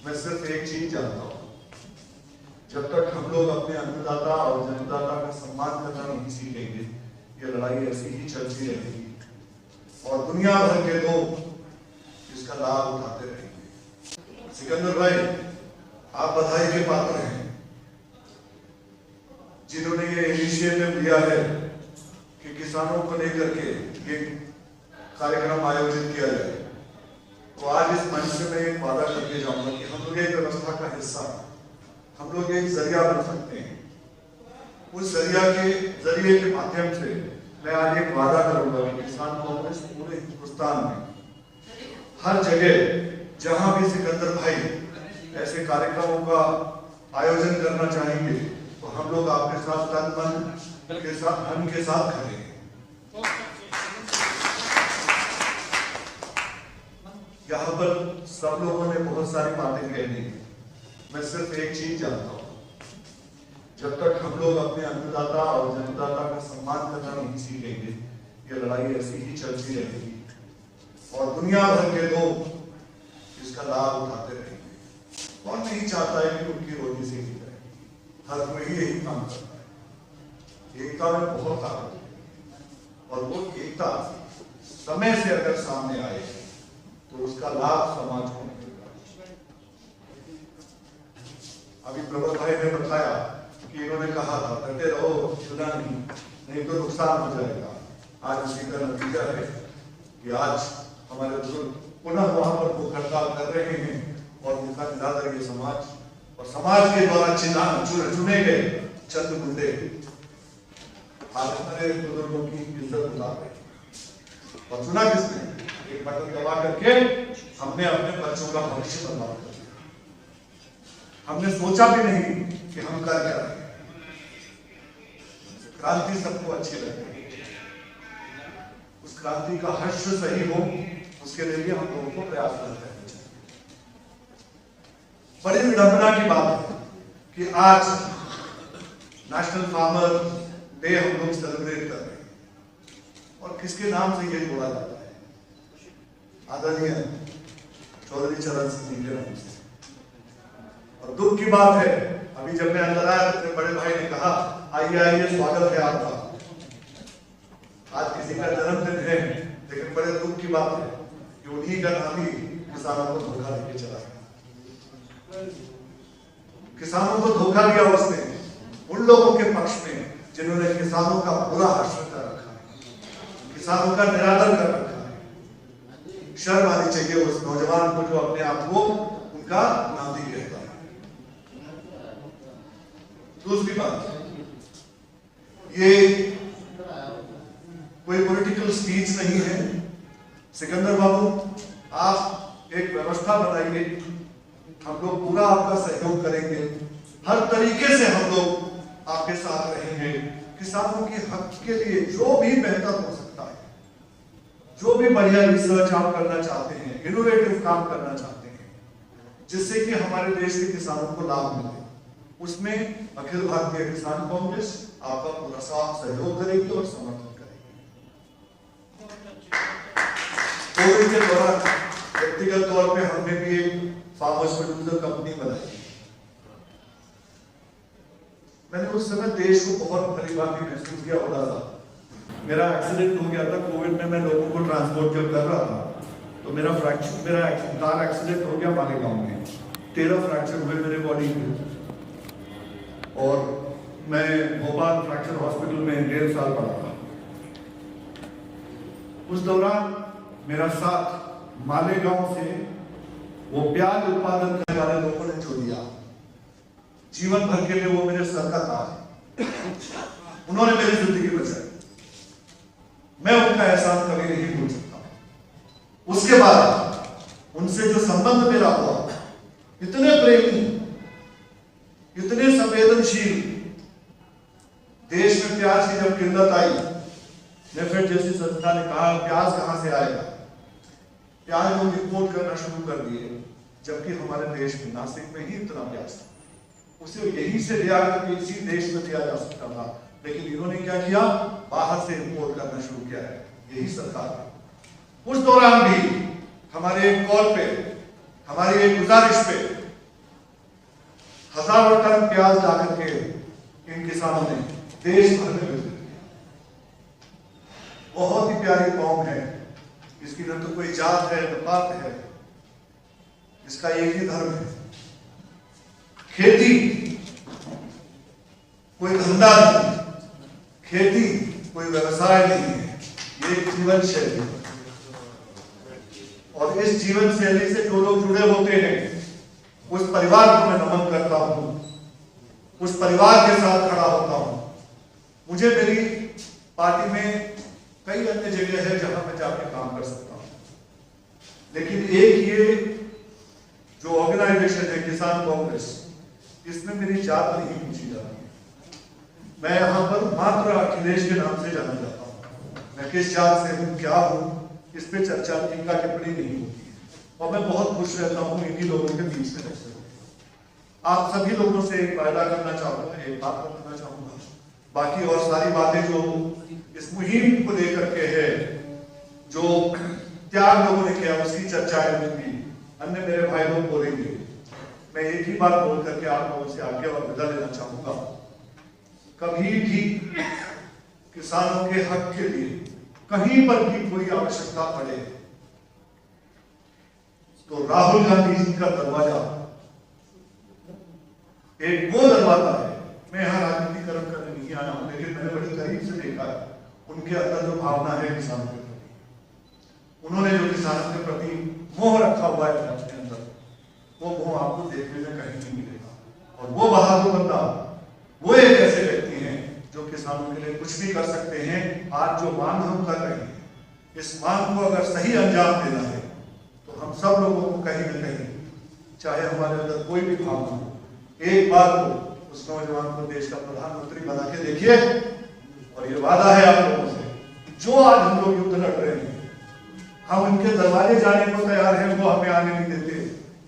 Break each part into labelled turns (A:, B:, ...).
A: मैं सिर्फ एक चीज जानता हूं, जब तक हम लोग अपने अन्नदाता और जन्मदाता का सम्मान करना नहीं सीखेंगे, ये लड़ाई ऐसी ही चलती रहेगी और दुनिया भर के लोग इसका लाभ उठाते रहेंगे। सिकंदर भाई, आप बधाई के पात्र हैं जिन्होंने ये इनिशिएटिव लिया है कि किसानों को लेकर के ये कार्यक्रम आयोजित किया जाए। तो आज इस मंच से मैं एक वादा करके जाऊंगा कि हम लोग एक व्यवस्था का हिस्सा, हम लोग एक जरिया बन सकते हैं। उस जरिए के माध्यम से मैं आज एक वादा करूंगा कि किसान कांग्रेस पूरे हिंदुस्तान में हर जगह जहां भी सिकंदर भाई ऐसे कार्यक्रमों का आयोजन करना चाहेंगे तो हम लोग आपके साथ तन मन के साथ धन के साथ खड़े हैं। यहाँ पर सब लोगों ने बहुत सारी बातें कह दी, मैं सिर्फ एक चीज जानता हूं, जब तक हम लोग अपने अन्नदाता और जन्मदाता का सम्मान करना नहीं सीखेंगे, ये लड़ाई ऐसी ही चलती रहेगी और दुनिया भर के लोग इसका लाभ उठाते रहेंगे। कौन नहीं चाहता है कि उनकी रोटी सीखी जाए? हर कोई यही काम करता है। एकता में बहुत ताकत है और वो एकता समय से अगर सामने आए तो उसका लाभ समाज को मिलेगा। अभी प्रबल भाई ने बताया कि इन्होंने कहा था डटे रहो, चुना नहीं तो नुकसान हो जाएगा। आज उसी का नतीजा है कि आज हमारे बुजुर्ग पुनः वहां पर भूख हड़ताल कर रहे हैं और उनका निरादर ये समाज और समाज के द्वारा चुने गए चंद गुंडे आज हमारे बुजुर्गों की इज्जत उतार रहे हैं। और चुना किसने? एक बटन दबा करके हमने अपने बच्चों का भविष्य बर्बाद कर दिया। हमने सोचा भी नहीं कि हम कर क्या रहे हैं। क्रांति सबको अच्छी लगे, उस क्रांति का हर्ष सही हो, उसके लिए हम लोगों को प्रयास करते हैं। बड़ी विडंबना की बात है कि आज नेशनल फार्मर डे हम लोग सेलिब्रेट कर रहे हैं और किसके नाम से ये जोड़ा जाता है? आदरणीय चौधरी चरण सिंह जी के नाम से। और दुख की बात है, अभी जब मैं अंदर आया तो बड़े भाई ने कहा आइए आइए स्वागत है आपका। आज किसी का जन्मदिन है, लेकिन बड़े दुख की बात है कि उन्हीं का नाम ही किसानों को धोखा देके चला गया। किसानों को धोखा दिया उसने उन लोगों के पक्ष में जिन्होंने किसानों का बुरा हश्र कर रखा है, किसानों का निरादर कर रखा है। शर्म आनी चाहिए उस नौजवान को जो अपने आप को उनका नाती कहता है। दूसरी बात, ये कोई पॉलिटिकल स्पीच नहीं है। सिकंदर बाबू, आप एक व्यवस्था बनाइए, हम लोग पूरा आपका सहयोग करेंगे, हर तरीके से हम लोग आपके साथ रहेंगे। किसानों के हक के लिए जो भी बेहतर हो सकता है, जो भी बढ़िया रिसर्च आप करना चाहते हैं, इनोवेटिव काम करना चाहते हैं, जिससे कि हमारे देश के किसानों को लाभ मिले, उसमें अखिल भारतीय किसान कांग्रेस आपका पूरा साथ सहयोग करेगी और समर्थन करेगी। कोविड के दौरान व्यक्तिगत तौर पे हमने भी एक फार्मर्स प्रोड्यूसर कंपनी बनाई। मैंने उस समय देश को बहुत भलीभांति महसूस किया हो रहा था। मेरा एक्सीडेंट हो गया था कोविड में, मैं लोगों को ट्रांसपोर्ट जब कर रहा था तो मेरा कार एक्सीडेंट हो गया मालेगांव में। 13 फ्रैक्चर हुए मेरे बॉडी में और मैं भोपाल फ्रैक्चर हॉस्पिटल में 1.5 साल पड़ा था। उस दौरान मेरा साथ मालेगांव से वो प्याज उत्पादन करने वाले लोगों ने जो दिया, जीवन भर के लिए वो मेरे सर का ताज है। उन्होंने मेरी जिंदगी बचाई, मैं उनका एहसान कभी नहीं भूल सकता। उसके बाद उनसे जो संबंध मेरा हुआ, इतने प्रेमी, इतने संवेदनशील, देश में प्याज की जब किल्लत आई, नेफेड जैसी संस्था ने कहा प्याज कहां से आएगा, प्याज लोग इंपोर्ट करना शुरू कर दिए, जबकि हमारे देश में नासिक में ही इतना प्याज था, उसे यहीं से ले आकर इसी देश में दिया जा सकता था, लेकिन इन्होंने क्या किया, बाहर से इंपोर्ट करना शुरू किया है, यही सरकार है। उस दौरान भी हमारे एक कॉल पे, हमारी एक गुजारिश पे हजारों टन प्याज ला करके इन किसानों ने देश भर में वितरित किया। बहुत ही प्यारी कौम है, इसकी न तो कोई जात है न पात है, इसका एक ही धर्म है। खेती कोई धंधा नहीं, खेती कोई व्यवसाय नहीं है, ये एक जीवन शैली है। और इस जीवन शैली से जो लोग जुड़े होते हैं उस परिवार को मैं नमन करता हूं, उस परिवार के साथ खड़ा होता हूं। मुझे मेरी पार्टी में कई अन्य जगह है जहां मैं जाके काम कर सकता हूं, लेकिन एक ये जो ऑर्गेनाइजेशन है किसान कांग्रेस, इसमें मेरी जात नहीं पूछी जाती है। मैं यहां पर मात्र अखिलेश के नाम से जाना जाता हूं। मैं किस जात से हूं, क्या हूं, इस पे चर्चा टीका टिप्पणी नहीं होती है। और मैं बहुत खुश रहता हूं इन्हीं लोगों के बीच में रहते हुए। आप सभी लोगों से एक वायदा करना चाहूंगा, एक बात करना चाहूंगा, बाकी और सारी बातें जो इस मुहिम को लेकर के है, जो त्याग लोगों ने किया, उसकी चर्चाएं होंगी, अन्य मेरे भाई लोग बोलेंगे। मैं एक ही बात बोल करके आप लोगों से आगे और विदा लेना चाहूंगा। कभी भी किसानों के हक के लिए कहीं पर भी कोई आवश्यकता पड़े तो राहुल गांधी जी का दरवाजा एक वो दरवाजा है। मैं यहां राजनीतिकरण करने नहीं आया हूं, लेकिन मैंने बड़ी करीब से देखा है उनके अंदर जो भावना है किसानों के प्रति, उन्होंने जो किसानों के प्रति मोह रखा हुआ है अपने अंदर, वो मोह आपको देखने में कहीं नहीं मिलेगा। और वो बहादुर बंदा, वो एक ऐसे व्यक्ति हैं जो किसानों के लिए कुछ भी कर सकते हैं। आज जो मांग हम कर रहे हैं, इस मांग को अगर सही अंजाम देना है तो हम सब लोगों को कहीं न कहीं, चाहे हमारे अंदर कोई भी भावना हो, एक बार को उस नौजवान को देश का प्रधानमंत्री बना के देखिए। और ये वादा है आप लोगों से, जो आज हम लोग युद्ध लड़ रहे हैं, हम उनके दरवाजे जाने को तैयार हैं, वो हमें आने नहीं देते।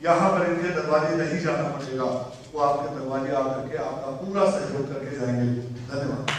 A: यहाँ पर इनके दरवाजे नहीं जाना पड़ेगा, वो आपके दरवाजे आकर के आपका पूरा सहयोग करके जाएंगे। धन्यवाद।